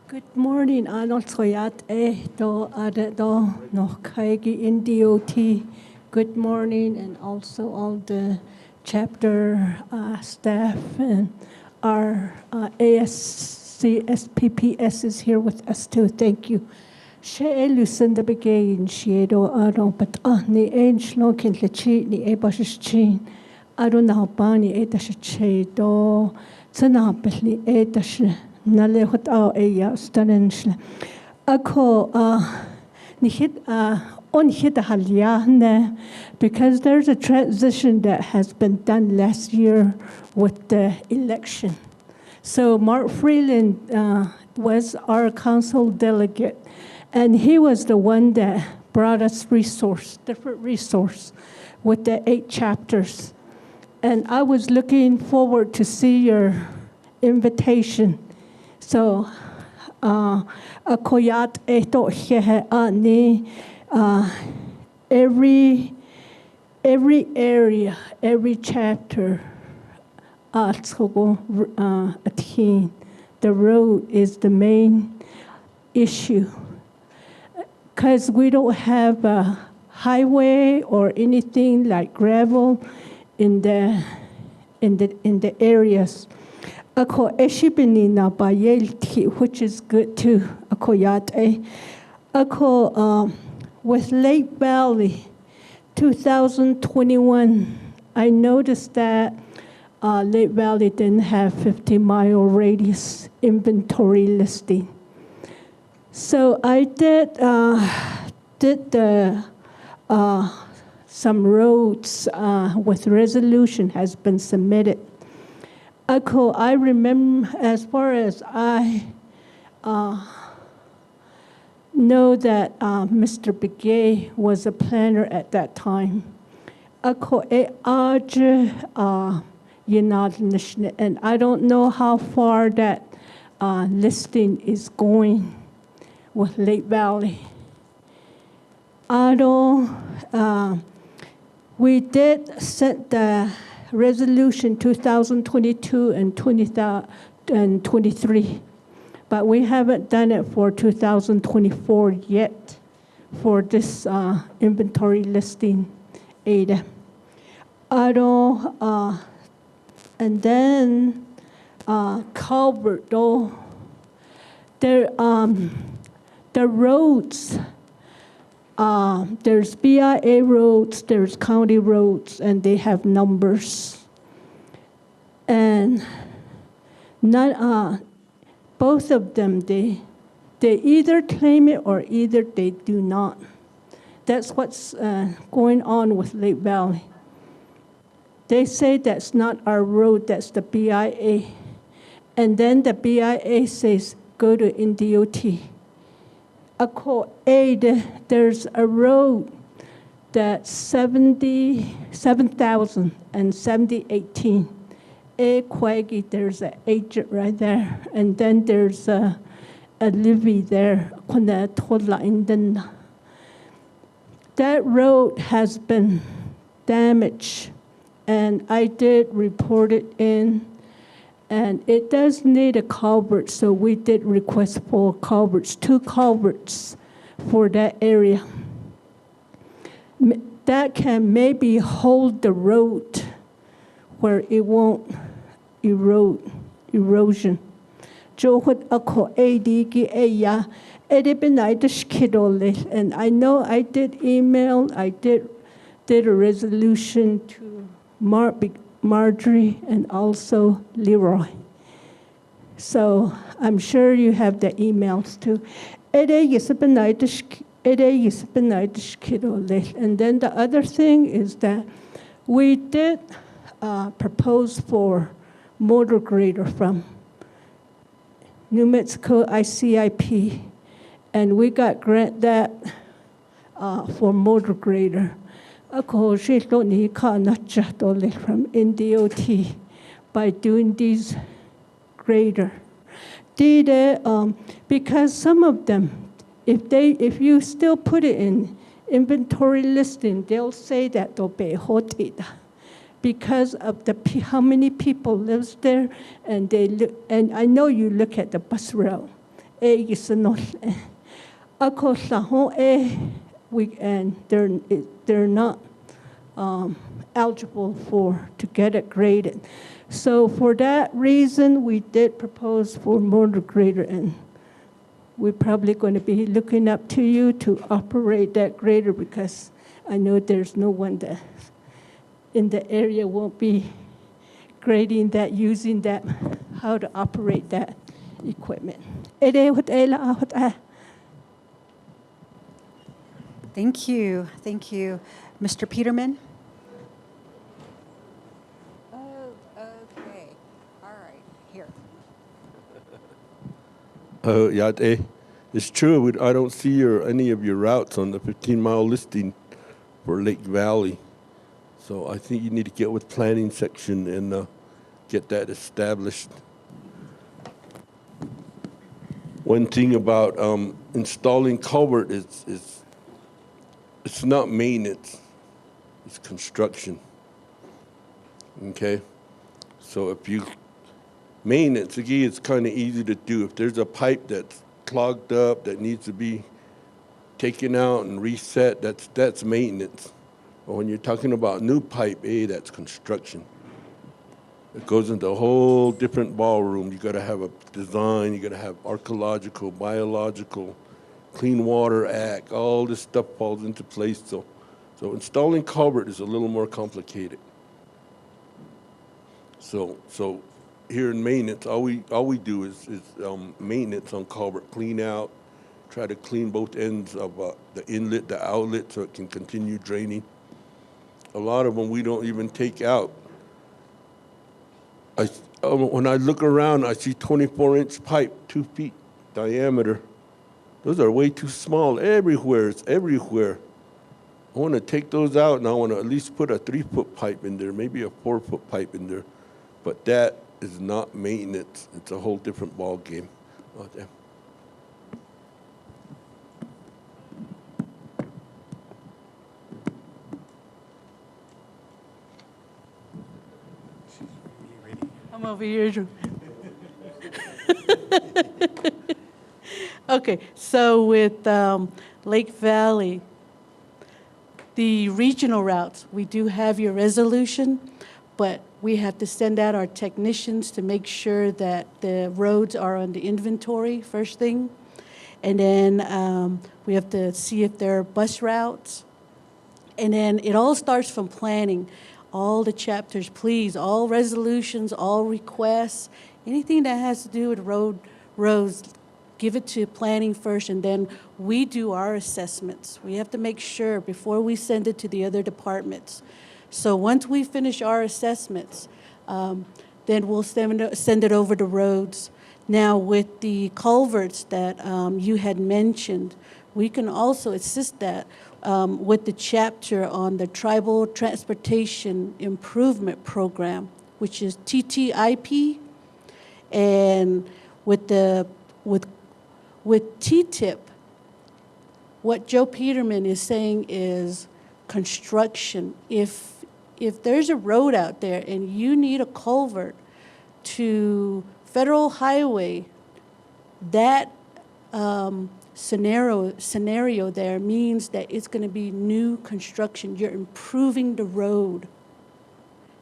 Good morning, Arnold Soyat do Adedo no Kaigi in DOT. Good morning, and also all the chapter staff and our ASCSPPS is here with us too. Thank you. She lusen the begin she do aro but ni age no kin le chi ni e ba shi aro na ba ni e da shi do tsana pe ni e da shi na le hot au e ya stanen shle ako ni hit on hit halia ne because there's a transition that has been done last year with the election. So Mark Freeland was our council delegate, and he was the one that brought us different resource with the 8 chapters. And I was looking forward to see your invitation. So, akoyat eto hehe ani every area, every chapter, the road is the main issue. Because we don't have a highway or anything like gravel in the areas. Ako eshibini na bayelti, which is good too. Ako yate. Ako with Lake Valley, 2021. I noticed that Lake Valley didn't have 50-mile radius inventory listing. So I did some roads with resolution has been submitted. I remember, as far as I know that Mr. Begay was a planner at that time. And I don't know how far that listing is going with Lake Valley. We did set the resolution 2022 and 2023, but we haven't done it for 2024 yet for this inventory listing ADA. And then culvert, the roads, there's BIA roads, there's county roads, and they have numbers. And both of them, they either claim it or either they do not. That's what's going on with Lake Valley. They say that's not our road, that's the BIA. And then the BIA says, go to NDOT. There's a road that's 77,000 and 7018. There's an agent right there. And then there's a levee there. That road has been damaged. And I did report it in. And it does need a culvert, so we did request for culverts, 2 culverts for that area. That can maybe hold the road where it won't erosion. And I know I did email, I did a resolution to Marjorie and also Leroy. So I'm sure you have the emails too. And then the other thing is that we did propose for motor grader from New Mexico ICIP, and we got grant that for motor grader. From NDOT by doing these grader. Because some of them, if you still put it in inventory listing, they'll say that they'll be hotida because of how many people lives there, and I know you look at the bus route. gisanol. Ako laho and they're not eligible to get it graded. So for that reason, we did propose for motor grader, and we're probably going to be looking up to you to operate that grader, because I know there's no one that in the area won't be grading that, using that, how to operate that equipment. Thank you. Thank you. Mr. Peterman? Oh, okay. All right. Here. It's true. I don't see any of your routes on the 15-mile listing for Lake Valley. So I think you need to get with planning section and get that established. One thing about installing culvert is it's not maintenance, it's construction. Okay? So if you maintenance, again, it's kind of easy to do. If there's a pipe that's clogged up that needs to be taken out and reset, that's maintenance. But when you're talking about new pipe, that's construction. It goes into a whole different ballroom. You got to have a design. You got to have archaeological, biological, Clean Water Act. All this stuff falls into place. So installing culvert is a little more complicated. So here in maintenance, all we do is maintenance on culvert, clean out, try to clean both ends of the inlet, the outlet, so it can continue draining. A lot of them we don't even take out. When I look around, I see 24-inch pipe, 2 feet diameter. Those are way too small. Everywhere, it's everywhere. I want to take those out, and I want to at least put a 3-foot pipe in there, maybe a 4-foot pipe in there. But that is not maintenance. It's a whole different ball game. Oh, damn. I'm over here. Okay, so with Lake Valley, the regional routes, we do have your resolution, but we have to send out our technicians to make sure that the roads are on the inventory first thing. And then we have to see if there are bus routes. And then it all starts from planning. All the chapters, please, all resolutions, all requests, anything that has to do with roads, give it to planning first, and then we do our assessments. We have to make sure before we send it to the other departments. So once we finish our assessments, then we'll send it over to roads. Now with the culverts that you had mentioned, we can also assist that with the chapter on the Tribal Transportation Improvement Program, which is TTIP, and with TTIP, what Joe Peterman is saying is construction. If there's a road out there and you need a culvert to Federal Highway, that scenario there means that it's going to be new construction. You're improving the road,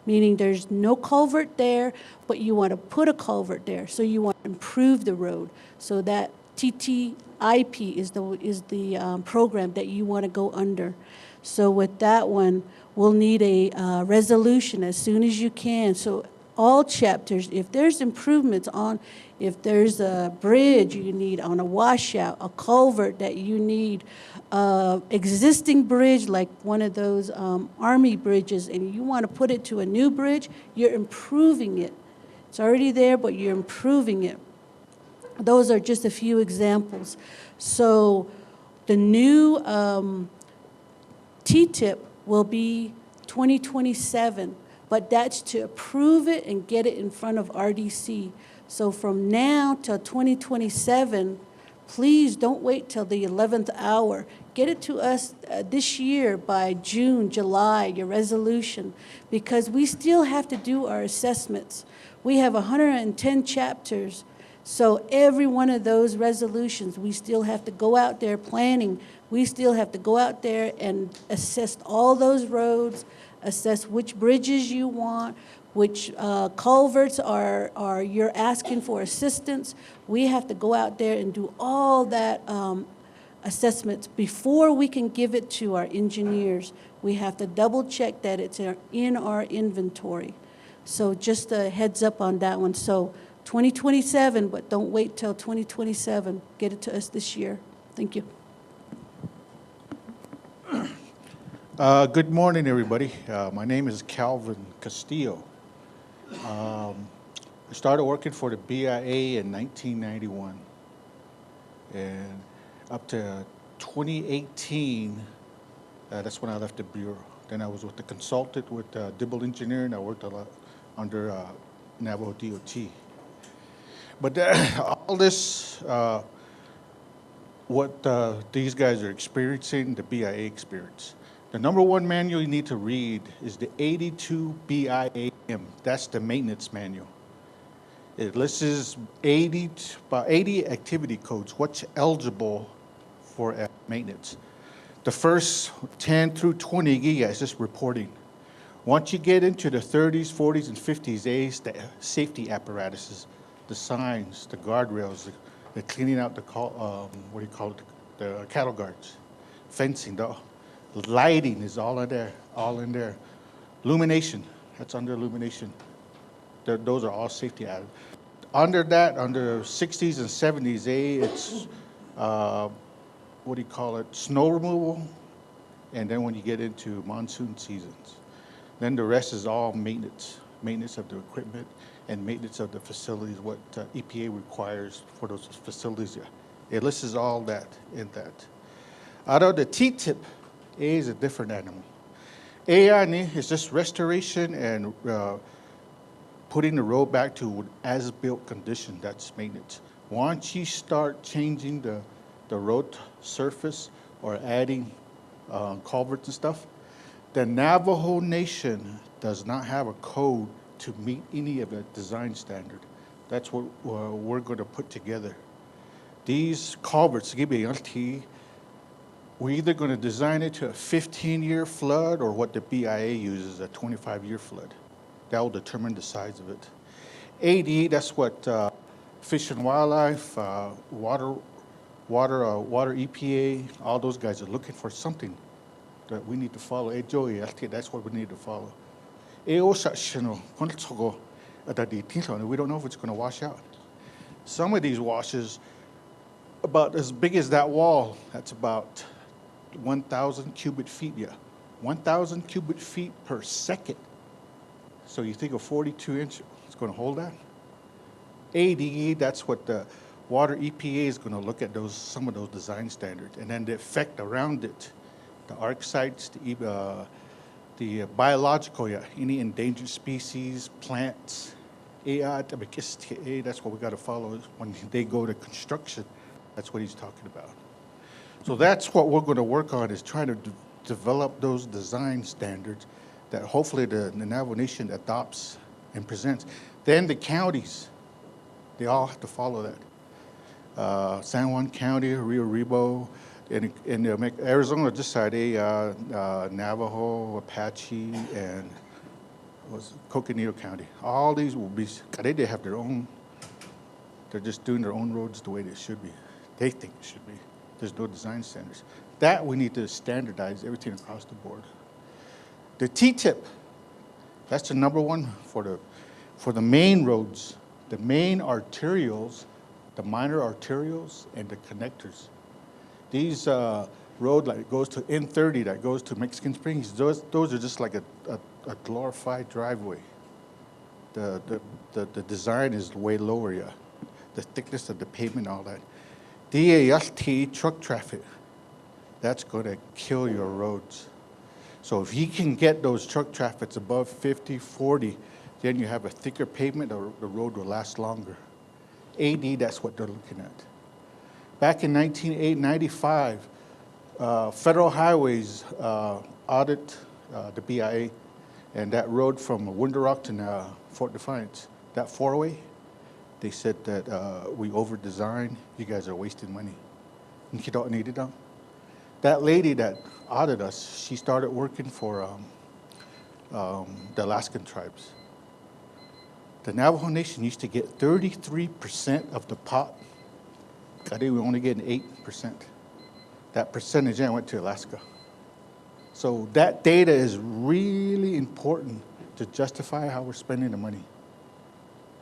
meaning there's no culvert there, but you want to put a culvert there, so you want to improve the road. So that TTIP is the program that you want to go under. So with that one, we'll need a resolution as soon as you can. So all chapters, if there's improvements on, if there's a bridge you need on a washout, a culvert that you need, existing bridge like one of those Army bridges, and you want to put it to a new bridge, you're improving it. It's already there, but you're improving it. Those are just a few examples. So the new TTIP will be 2027. But that's to approve it and get it in front of RDC. So from now till 2027, please don't wait till the 11th hour. Get it to us this year by June, July, your resolution, because we still have to do our assessments. We have 110 chapters So every one of those resolutions, we still have to go out there planning. We still have to go out there and assess all those roads, assess which bridges you want, which culverts are you're asking for assistance. We have to go out there and do all that assessments before we can give it to our engineers. We have to double check that it's in our inventory. So just a heads up on that one. So 2027, but don't wait till 2027. Get it to us this year. Thank you. Good morning, everybody. My name is Calvin Castillo. I started working for the BIA in 1991, and up to 2018, that's when I left the Bureau. Then I was with the consultant with Dibble Engineering. I worked a lot under Navajo DOT. But all this, what these guys are experiencing, the BIA experience. The number one manual you need to read is the 82 BIAM. That's the maintenance manual. It lists about 80 activity codes, what's eligible for maintenance. The first 10 through 20 giga is just reporting. Once you get into the 30s, 40s, and 50s, it's the safety apparatuses, the signs, the guardrails, the cleaning out the the cattle guards, fencing, the lighting is all in there. Illumination, that's under illumination. Those are all safety added. Under that, under 60s and 70s, it's snow removal, and then when you get into monsoon seasons. Then the rest is all maintenance of the equipment and maintenance of the facilities, what EPA requires for those facilities. It lists all that in that. Out of the T-tip, A is a different animal. A is just restoration and putting the road back to as-built condition. That's maintenance. Once you start changing the road surface or adding culverts and stuff, the Navajo Nation does not have a code to meet any of the design standard. That's what we're going to put together. These culverts, we're either going to design it to a 15-year flood or what the BIA uses, a 25-year flood. That will determine the size of it. AD, that's what Fish and Wildlife, Water EPA, all those guys are looking for something that we need to follow. That's what we need to follow. We don't know if it's going to wash out. Some of these washes, about as big as that wall, that's about 1,000 cubic feet, 1,000 cubic feet per second. So you think a 42-inch is going to hold that? ADE, that's what the Water EPA is going to look at some of those design standards, and then the effect around it, the arc sites, the biological, any endangered species, plants, that's what we got to follow when they go to construction. That's what he's talking about. So that's what we're going to work on, is trying to develop those design standards that hopefully the Navajo Nation adopts and presents. Then the counties, they all have to follow that. San Juan County, Rio Rebo, and Arizona just side, Navajo, Apache, and Coconino County. All these will be, they have their own, they're just doing their own roads the way they should be. They think it should be. There's no design standards. That we need to standardize everything across the board. The T-tip, that's the number one for the main roads, the main arterials, the minor arterials, and the connectors. These road like goes to N30, that goes to Mexican Springs, those are just like a glorified driveway. The design is way lower, the thickness of the pavement, all that. DAST, truck traffic, that's going to kill your roads. So if you can get those truck traffics above 50, 40, then you have a thicker pavement, the road will last longer. AD, that's what they're looking at. Back in 1995, Federal Highways audit the BIA, and that road from Window Rock to Fort Defiance, that four-way, they said that we over-designed, you guys are wasting money. And you don't need it now. That lady that audited us, she started working for the Alaskan tribes. The Navajo Nation used to get 33% of the pot. Today we're only getting 8%. That percentage then went to Alaska. So that data is really important to justify how we're spending the money.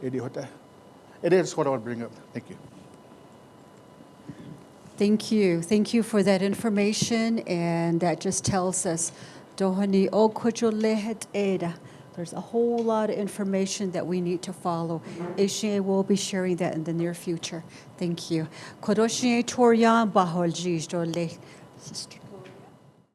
It is what I want to bring up. Thank you. Thank you. Thank you for that information, and that just tells us Dohani o kujo lehet era. There's a whole lot of information that we need to follow. Ishe will be sharing that in the near future. Thank you. Kodoshe Torian Bahol Sister.